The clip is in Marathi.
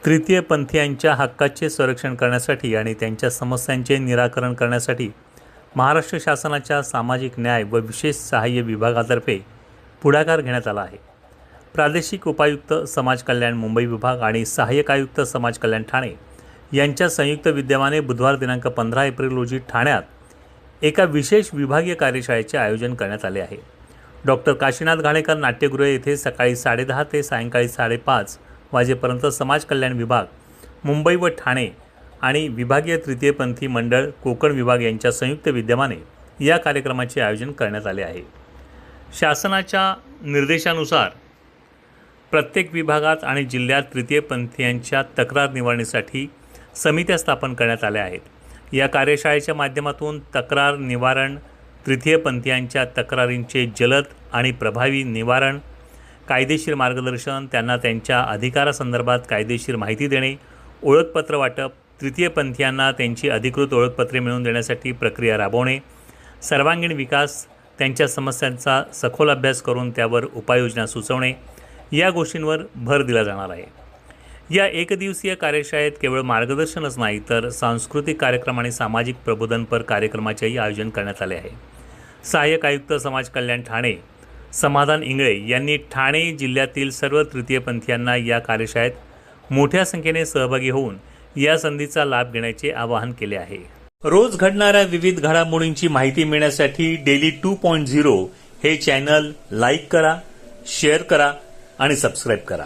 तृतीयपंथीयांच्या हक्काचे संरक्षण करण्यासाठी आणि त्यांच्या समस्यांचे निराकरण करण्यासाठी महाराष्ट्र शासनाच्या सामाजिक न्याय व विशेष सहाय्य विभागातर्फे पुढाकार घेण्यात आला आहे. प्रादेशिक उपायुक्त समाज कल्याण मुंबई विभाग आणि सहाय्यक आयुक्त समाज कल्याण ठाणे यांच्या संयुक्त विद्यमाने बुधवार दिनांक 15 एप्रिल रोजी ठाण्यात एका विशेष विभागीय कार्यशाळेचे आयोजन करण्यात आले आहे. डॉक्टर काशीनाथ घाणेकर नाट्यगृह येथे सकाळी 10:30 ते सायंकाळी 5:30 वाजेपर्यंत समाज कल्याण विभाग मुंबई व ठाणे आणि विभागीय तृतीयपंथी मंडळ कोकण विभाग यांच्या संयुक्त विद्यमाने या कार्यक्रमाचे आयोजन करण्यात आले आहे. शासनाच्या निर्देशानुसार प्रत्येक विभागात आणि जिल्ह्यात तृतीयपंथीयांच्या तक्रार निवारणीसाठी समित्या स्थापन करण्यात आल्या आहेत. या कार्यशाळेच्या माध्यमातून तक्रार निवारण, तृतीयपंथीयांच्या तक्रारींचे जलद आणि प्रभावी निवारण, कायदेशीर मार्गदर्शन, त्यांना त्यांच्या अधिकारासंदर्भात कायदेशीर माहिती देणे, ओळखपत्र वाटप, तृतीयपंथीयांना त्यांची अधिकृत ओळखपत्रे मिळवून देण्यासाठी प्रक्रिया राबवणे, सर्वांगीण विकास, त्यांच्या समस्यांचा सखोल अभ्यास करून त्यावर उपाययोजना सुचवणे या गोष्टींवर भर दिला जाणार आहे. या एकदिवसीय कार्यशाळेत केवळ मार्गदर्शनच नाही तर सांस्कृतिक कार्यक्रम आणि सामाजिक प्रबोधनपर कार्यक्रमाचेही आयोजन करण्यात आले आहे. सहाय्यक आयुक्त समाज कल्याण ठाणे समाधान इंगळे यांनी ठाणे जिल्ह्यातील सर्व तृतीयपंथीयांना या कार्यशाळेत मोठ्या संख्येने सहभागी होऊन या संधीचा लाभ घेण्याचे आवाहन केले आहे. रोज घडणाऱ्या विविध घडामोडींची माहिती मिळण्यासाठी डेली 2.0 हे चॅनल लाईक करा, शेअर करा आणि सबस्क्राईब करा.